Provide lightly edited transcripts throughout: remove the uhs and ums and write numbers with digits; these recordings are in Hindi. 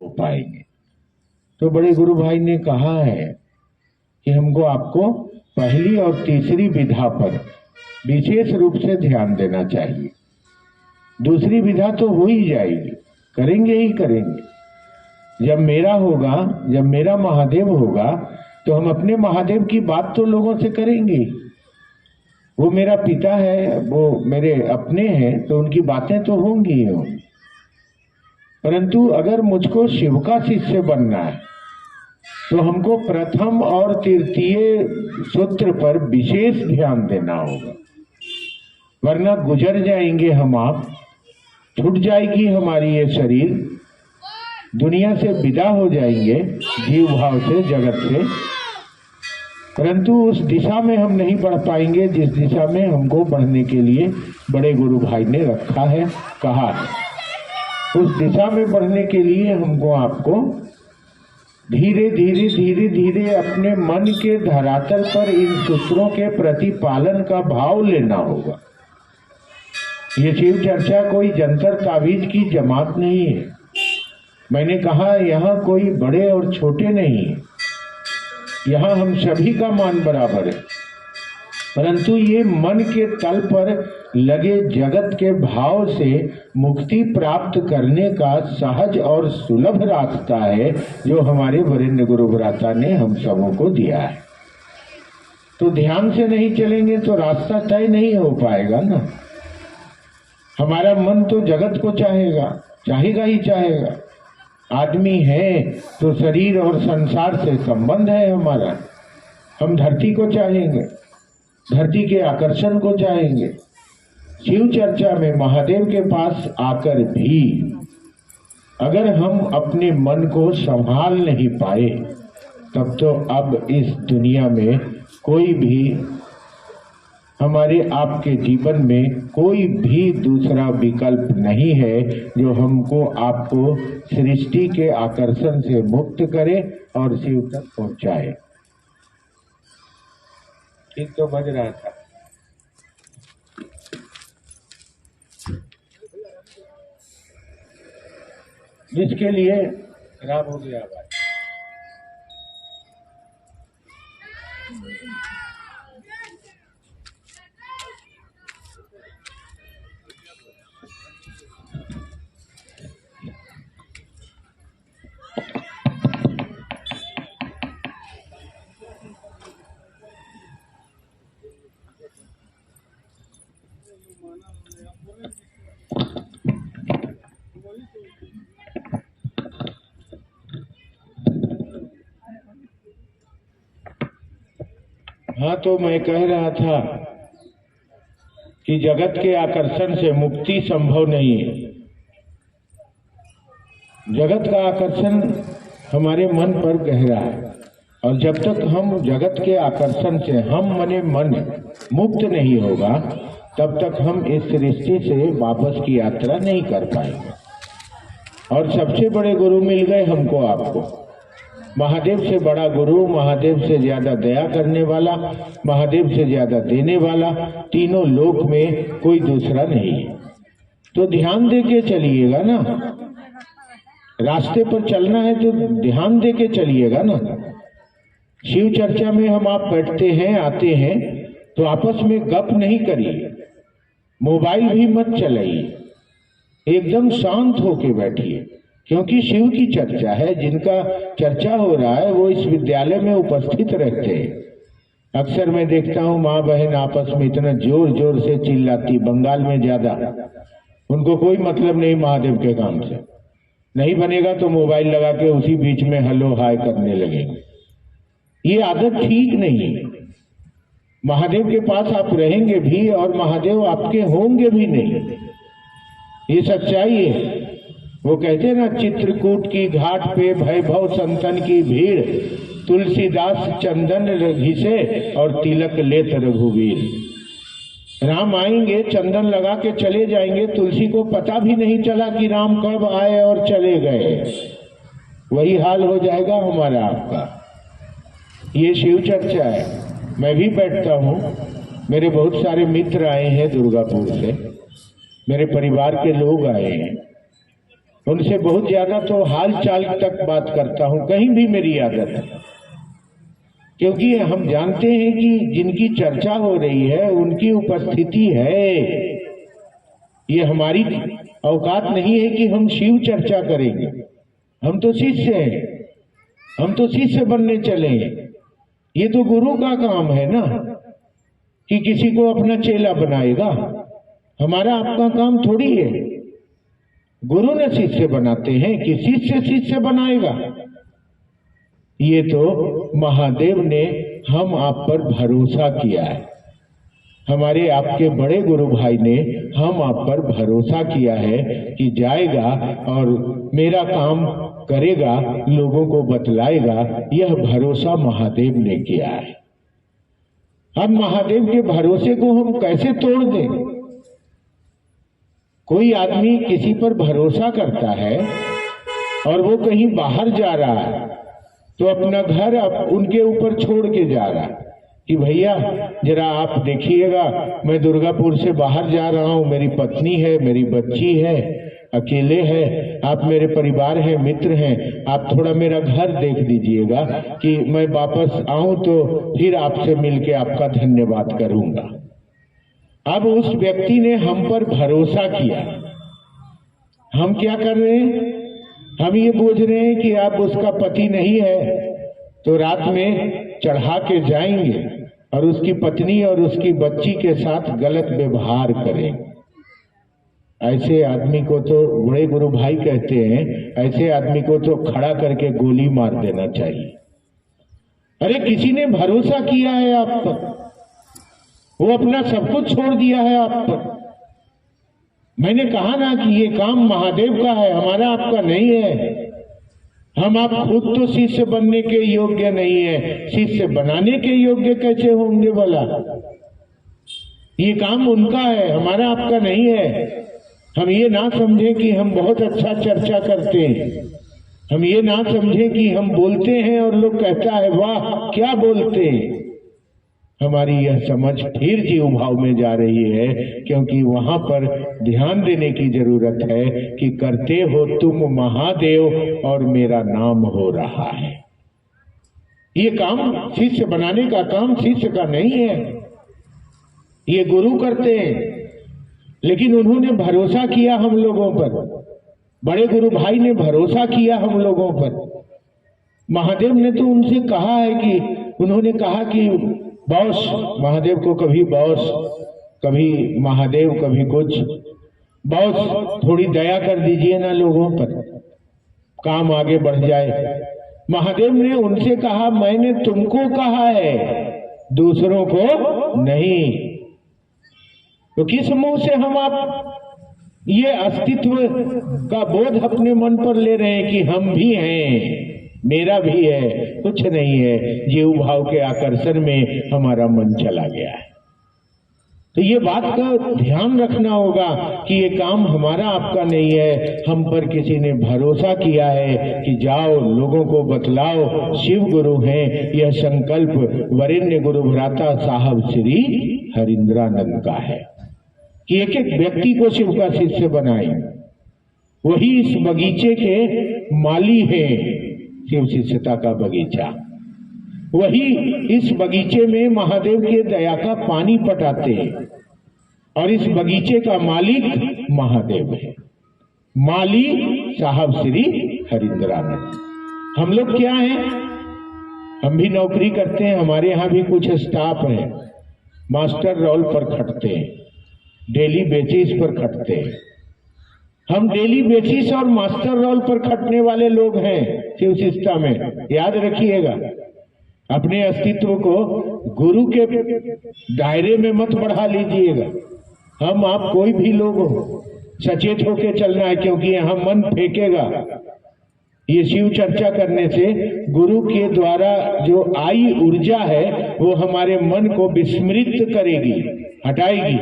हो पाएंगे। तो बड़े गुरु भाई ने कहा है कि हमको आपको पहली और तीसरी विधा पर विशेष रूप से ध्यान देना चाहिए। दूसरी विधा तो हो ही जाएगी, करेंगे ही करेंगे। जब मेरा होगा, जब मेरा महादेव होगा, तो हम अपने महादेव की बात तो लोगों से करेंगे। वो मेरा पिता है, वो मेरे अपने हैं, तो उनकी बातें तो होंगी ही होंगी। परंतु अगर मुझको शिव का शिष्य बनना है तो हमको प्रथम और तृतीय सूत्र पर विशेष ध्यान देना होगा, वरना गुजर जाएंगे हम आप, छूट जाएगी हमारी ये शरीर, दुनिया से विदा हो जाएंगे जीव भाव से, जगत से। परंतु उस दिशा में हम नहीं बढ़ पाएंगे जिस दिशा में हमको बढ़ने के लिए बड़े गुरु भाई ने रखा है, कहा है। उस दिशा में बढ़ने के लिए हमको आपको धीरे धीरे धीरे धीरे अपने मन के धरातल पर इन सूत्रों के प्रतिपालन का भाव लेना होगा। ये शिव चर्चा कोई जंतर तावीज की जमात नहीं है। मैंने कहा यहाँ कोई बड़े और छोटे नहीं है, यहाँ हम सभी का मान बराबर है। परंतु ये मन के तल पर लगे जगत के भाव से मुक्ति प्राप्त करने का सहज और सुलभ रास्ता है जो हमारे वरेण्य गुरु भ्राता ने हम सबों को दिया है। तो ध्यान से नहीं चलेंगे तो रास्ता तय नहीं हो पाएगा ना। हमारा मन तो जगत को चाहेगा, चाहेगा ही चाहेगा। आदमी है तो शरीर और संसार से संबंध है हमारा। हम धरती को चाहेंगे, धरती के आकर्षण को चाहेंगे। शिव चर्चा में महादेव के पास आकर भी अगर हम अपने मन को संभाल नहीं पाए, तब तो अब इस दुनिया में कोई भी, हमारे आपके जीवन में कोई भी दूसरा विकल्प नहीं है जो हमको आपको सृष्टि के आकर्षण से मुक्त करे और शिव तक पहुंचाए। ठीक तो बज रहा था। जिसके लिए खराब हो गया आवाज। हाँ, तो मैं कह रहा था कि जगत के आकर्षण से मुक्ति संभव नहीं है। जगत का आकर्षण हमारे मन पर गहरा है और जब तक हम जगत के आकर्षण से हम मने मन मुक्त नहीं होगा, तब तक हम इस सृष्टि से वापस की यात्रा नहीं कर पाएंगे। और सबसे बड़े गुरु मिल गए हमको, आपको। महादेव से बड़ा गुरु, महादेव से ज्यादा दया करने वाला, महादेव से ज्यादा देने वाला तीनों लोक में कोई दूसरा नहीं है। तो ध्यान दे के चलिएगा ना, रास्ते पर चलना है तो ध्यान दे के चलिएगा ना। शिव चर्चा में हम आप बैठते हैं, आते हैं, तो आपस में गप नहीं करिए, मोबाइल भी मत चलाइए, एकदम शांत होके बैठिए, क्योंकि शिव की चर्चा है। जिनका चर्चा हो रहा है वो इस विद्यालय में उपस्थित रहते हैं। अक्सर मैं देखता हूँ माँ बहन आपस में इतना जोर जोर से चिल्लाती, बंगाल में ज्यादा, उनको कोई मतलब नहीं महादेव के काम से। नहीं बनेगा तो मोबाइल लगा के उसी बीच में हेलो हाय करने लगेंगे। ये आदत ठीक नहीं है। महादेव के पास आप रहेंगे भी और महादेव आपके होंगे भी नहीं, ये सच्चाई है। वो कहते हैं ना, चित्रकूट की घाट पे वैभव संतन की भीड़, तुलसीदास चंदन घिसे और तिलक लेत रघुवीर। राम आएंगे, चंदन लगा के चले जाएंगे, तुलसी को पता भी नहीं चला कि राम कब आए और चले गए। वही हाल हो जाएगा हमारा आपका। ये शिव चर्चा है। मैं भी बैठता हूँ, मेरे बहुत सारे मित्र आए हैं दुर्गापुर से, मेरे परिवार के लोग आए हैं। उनसे बहुत ज्यादा तो हाल चाल तक बात करता हूं, कहीं भी मेरी आदत है, क्योंकि हम जानते हैं कि जिनकी चर्चा हो रही है उनकी उपस्थिति है। ये हमारी औकात नहीं है कि हम शिव चर्चा करेंगे। हम तो शिष्य हैं, हम तो शिष्य बनने चले हैं। ये तो गुरु का काम है ना कि किसी को अपना चेला बनाएगा। हमारा आपका काम थोड़ी है। गुरु ने शिष्य बनाते हैं कि शिष्य शिष्य बनाएगा। ये तो महादेव ने हम आप पर भरोसा किया है। हमारे आपके बड़े गुरु भाई ने हम आप पर भरोसा किया है कि जाएगा और मेरा काम करेगा, लोगों को बतलाएगा। यह भरोसा महादेव ने किया है। अब महादेव के भरोसे को हम कैसे तोड़ दें? कोई आदमी किसी पर भरोसा करता है और वो कहीं बाहर जा रहा है तो अपना घर उनके ऊपर छोड़ के जा रहा है कि भैया जरा आप देखिएगा, मैं दुर्गापुर से बाहर जा रहा हूं, मेरी पत्नी है, मेरी बच्ची है, अकेले हैं, आप मेरे परिवार हैं, मित्र हैं, आप थोड़ा मेरा घर देख दीजिएगा कि मैं वापस आऊं तो फिर आपसे मिलके आपका धन्यवाद करूंगा। अब उस व्यक्ति ने हम पर भरोसा किया। हम क्या कर रहे हैं? हम ये बोझ रहे हैं कि आप उसका पति नहीं है तो रात में चढ़ा के जाएंगे और उसकी पत्नी और उसकी बच्ची के साथ गलत व्यवहार करेंगे। ऐसे आदमी को तो बड़े गुरु भाई कहते हैं, ऐसे आदमी को तो खड़ा करके गोली मार देना चाहिए। अरे किसी ने भरोसा किया है आप पर, वो अपना सब कुछ छोड़ दिया है आप पर। मैंने कहा ना कि ये काम महादेव का है, हमारा आपका नहीं है। हम आप खुद तो शिष्य बनने के योग्य नहीं है, शिष्य बनाने के योग्य कैसे होंगे भला? ये काम उनका है, हमारा आपका नहीं है। हम ये ना समझें कि हम बहुत अच्छा चर्चा करते हैं, हम ये ना समझें कि हम बोलते हैं और लोग कहता है वाह क्या बोलते हैं। हमारी यह समझ फिर जीव भाव में जा रही है, क्योंकि वहां पर ध्यान देने की जरूरत है कि करते हो तुम महादेव और मेरा नाम हो रहा है। ये काम शिष्य बनाने का काम शिष्य का नहीं है, ये गुरु करते हैं। लेकिन उन्होंने भरोसा किया हम लोगों पर, बड़े गुरु भाई ने भरोसा किया हम लोगों पर। महादेव ने तो उनसे कहा है कि उन्होंने कहा कि बॉस, महादेव को कभी बॉस, कभी महादेव, कभी कुछ, बॉस थोड़ी दया कर दीजिए ना लोगों पर, काम आगे बढ़ जाए। महादेव ने उनसे कहा मैंने तुमको कहा है, दूसरों को नहीं। तो किस मुंह से हम आप ये अस्तित्व का बोध अपने मन पर ले रहे हैं कि हम भी हैं, मेरा भी है? कुछ नहीं है, जीव भाव के आकर्षण में हमारा मन चला गया है। तो ये बात का ध्यान रखना होगा कि ये काम हमारा आपका नहीं है, हम पर किसी ने भरोसा किया है कि जाओ लोगों को बतलाओ शिव गुरु हैं। यह संकल्प वरेण्य गुरु भ्राता साहब श्री हरिंद्रानंद का है कि एक एक व्यक्ति को शिव का शिष्य बनाए। वही इस बगीचे के माली हैं, शिव शिष्यता का बगीचा। वही इस बगीचे में महादेव के दया का पानी पटाते हैं और इस बगीचे का मालिक महादेव है। माली साहब श्री हरिंद्रानंद। हम लोग क्या हैं? हम भी नौकरी करते हैं, हमारे यहाँ भी कुछ स्टाफ है, मास्टर रोल पर खटते हैं, डेली बेसिस पर खटते हैं। हम डेली बेसिस और मास्टर रोल पर खटने वाले लोग हैं शिव शिष्यता में, याद रखिएगा। अपने अस्तित्व को गुरु के दायरे में मत बढ़ा लीजिएगा। हम आप कोई भी लोग हो, सचेत होकर चलना है, क्योंकि यहाँ मन फेंकेगा। ये शिव चर्चा करने से गुरु के द्वारा जो आई ऊर्जा है वो हमारे मन को विस्मृत करेगी, हटाएगी,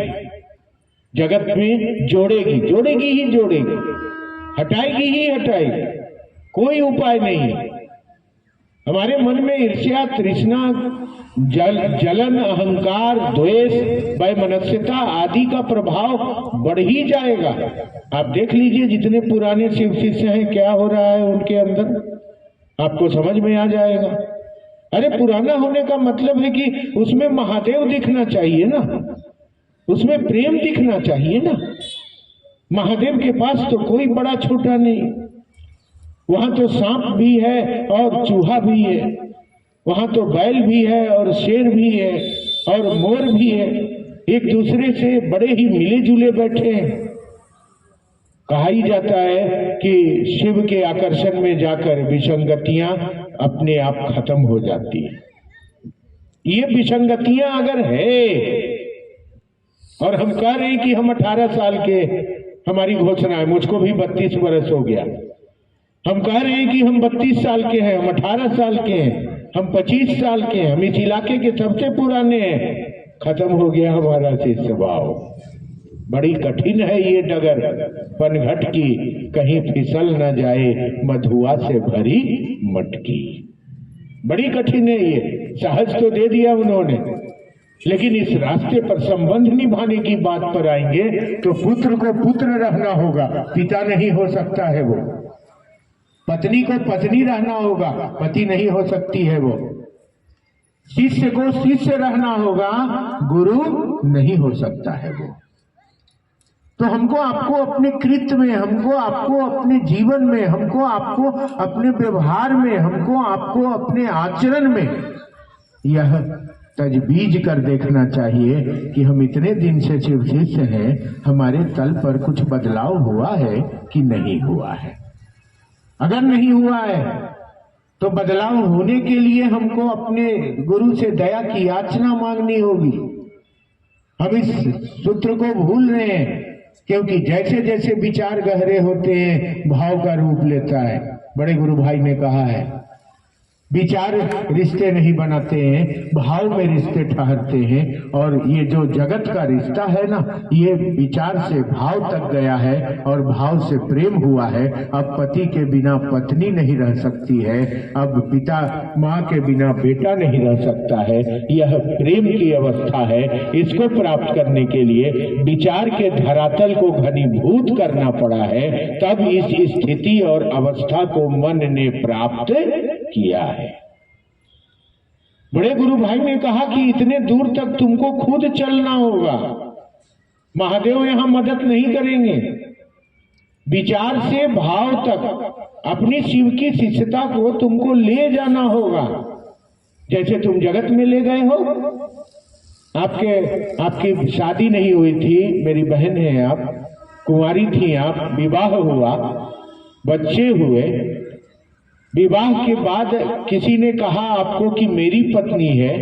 जगत में जोड़ेगी, जोड़ेगी ही जोड़ेगी, हटाएगी ही हटाएगी। कोई उपाय नहीं है। हमारे मन में ईर्ष्या, तृष्णा, जलन, अहंकार, द्वेष, वैमनस्यता आदि का प्रभाव बढ़ ही जाएगा। आप देख लीजिए जितने पुराने शिव शिष्य हैं क्या हो रहा है उनके अंदर, आपको समझ में आ जाएगा। अरे पुराना होने का मतलब है कि उसमें महादेव दिखना चाहिए ना, उसमें प्रेम दिखना चाहिए ना। महादेव के पास तो कोई बड़ा छोटा नहीं, वहां तो सांप भी है और चूहा भी है, वहां तो बैल भी है और शेर भी है और मोर भी है, एक दूसरे से बड़े ही मिले जुले बैठे हैं। कहा ही जाता है कि शिव के आकर्षण में जाकर विसंगतियां अपने आप खत्म हो जाती है। ये विसंगतियां अगर है और हम कह रहे हैं कि हम 18 साल के, हमारी घोषणा है, मुझको भी 32 वर्ष हो गया, हम कह रहे हैं कि हम 32 साल के हैं, हम 18 साल के हैं, हम 25 साल के हैं, हम इस इलाके के सबसे पुराने हैं, खत्म हो गया हमारा शिष्य भाव। बड़ी कठिन है ये डगर पनघट की, कहीं फिसल न जाए मधुआ से भरी मटकी। बड़ी कठिन है ये, सहज तो दे दिया उन्होंने, लेकिन इस रास्ते पर संबंध निभाने की बात पर आएंगे तो पुत्र को पुत्र रहना होगा, पिता नहीं हो सकता है वो। पत्नी को पत्नी रहना होगा, पति नहीं हो सकती है वो। शिष्य को शिष्य रहना होगा, गुरु नहीं हो सकता है वो। तो हमको आपको अपने कृत्य में, हमको आपको अपने जीवन में, हमको आपको अपने व्यवहार में, हमको आपको अपने आचरण में यह तजबीज कर देखना चाहिए कि हम इतने दिन से शिव शिष्य हैं, हमारे तल पर कुछ बदलाव हुआ है कि नहीं हुआ है। अगर नहीं हुआ है तो बदलाव होने के लिए हमको अपने गुरु से दया की याचना मांगनी होगी। हम इस सूत्र को भूल रहे हैं, क्योंकि जैसे जैसे विचार गहरे होते हैं भाव का रूप लेता है। बड़े गुरु भाई ने कहा है, विचार रिश्ते नहीं बनाते हैं, भाव में रिश्ते ठहरते हैं। और ये जो जगत का रिश्ता है ना, ये विचार से भाव तक गया है और भाव से प्रेम हुआ है। अब पति के बिना पत्नी नहीं रह सकती है, अब पिता माँ के बिना बेटा नहीं रह सकता है। यह प्रेम की अवस्था है। इसको प्राप्त करने के लिए विचार के धरातल को घनीभूत करना पड़ा है, तब इस स्थिति और अवस्था को मन ने प्राप्त किया है। बड़े गुरु भाई ने कहा कि इतने दूर तक तुमको खुद चलना होगा, महादेव यहां मदद नहीं करेंगे। विचार से भाव तक अपनी शिव की शिष्यता को तुमको ले जाना होगा, जैसे तुम जगत में ले गए हो। आपकी शादी नहीं हुई थी, मेरी बहन है आप, कुंवारी थी आप, विवाह हुआ, बच्चे हुए, विवाह के बाद किसी ने कहा आपको कि मेरी पत्नी है,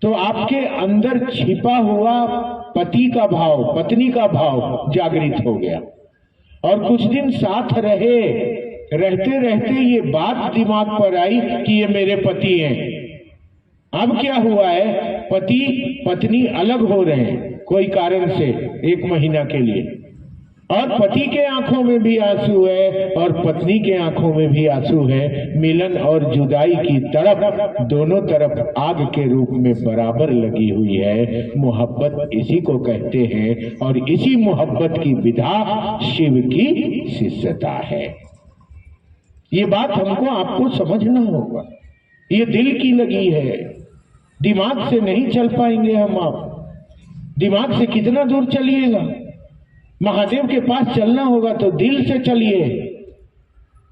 तो आपके अंदर छिपा हुआ पति का भाव, पत्नी का भाव जागृत हो गया और कुछ दिन साथ रहे, रहते रहते ये बात दिमाग पर आई कि ये मेरे पति हैं। अब क्या हुआ है, पति पत्नी अलग हो रहे हैं कोई कारण से 1 महीना के लिए, और पति के आंखों में भी आंसू है और पत्नी के आंखों में भी आंसू है। मिलन और जुदाई की तड़प दोनों तरफ आग के रूप में बराबर लगी हुई है। मोहब्बत इसी को कहते हैं और इसी मोहब्बत की विधा शिव की शिष्यता है। ये बात हमको आपको समझना होगा। ये दिल की लगी है, दिमाग से नहीं चल पाएंगे हम। आप दिमाग से कितना दूर चलिएगा? महादेव के पास चलना होगा तो दिल से चलिए।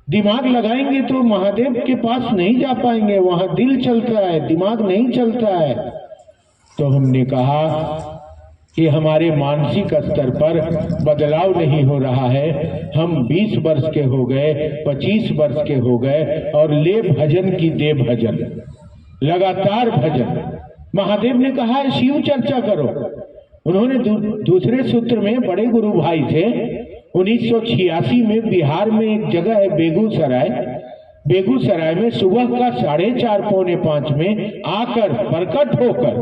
दिमाग लगाएंगे तो महादेव के पास नहीं जा पाएंगे, वहां दिल चलता है, दिमाग नहीं चलता है। तो हमने कहा कि हमारे मानसिक स्तर पर बदलाव नहीं हो रहा है। हम 20 वर्ष के हो गए, 25 वर्ष के हो गए और ले भजन की दे भजन, लगातार भजन। महादेव ने कहा है शिव चर्चा करो। उन्होंने दूसरे सूत्र में बड़े गुरु भाई थे 1986 में बिहार में एक जगह है बेगूसराय, बेगूसराय में सुबह का 4:30 पौने 5 में आकर प्रकट होकर,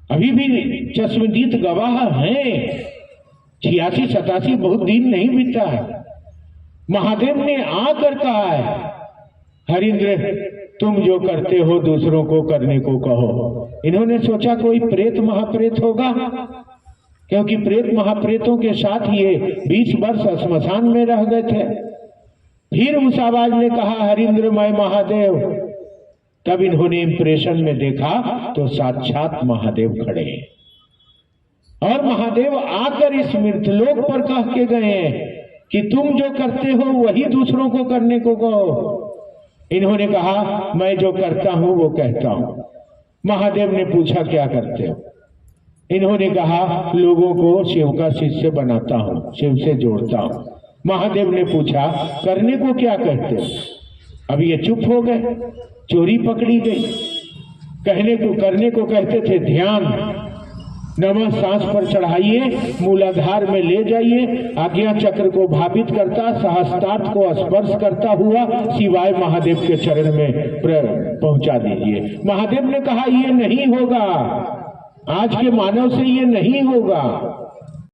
अभी भी चश्मदीद गवाह हैं, 86-87 बहुत दिन नहीं बीता है। महादेव ने आकर कहा है, हरिंद्र तुम जो करते हो दूसरों को करने को कहो। इन्होंने सोचा कोई प्रेत महाप्रेत होगा, क्योंकि प्रेत महाप्रेतों के साथ ये 20 वर्ष श्मशान में रह गए थे। फिर उस आवाज ने कहा हरिंद्र मैं महादेव। तब इन्होंने इंप्रेशन में देखा तो साक्षात महादेव खड़े हैं और महादेव आकर इस मृतलोक पर कह के गए कि तुम जो करते हो वही दूसरों को करने को कहो। इन्होंने कहा मैं जो करता हूं वो कहता हूं। महादेव ने पूछा क्या करते हो? इन्होंने कहा लोगों को शिव का शिष्य बनाता हूं, शिव से जोड़ता हूं। महादेव ने पूछा करने को क्या कहते हो? अब ये चुप हो गए, चोरी पकड़ी गई। कहने को करने को कहते थे ध्यान, नमः सांस पर चढ़ाइए, मूलाधार में ले जाइए, आज्ञा चक्र को भावित करता, सहस्त्रार्थ को स्पर्श करता हुआ शिवाय महादेव के चरण में पहुंचा दीजिए। महादेव ने कहा ये नहीं होगा, आज के मानव से ये नहीं होगा।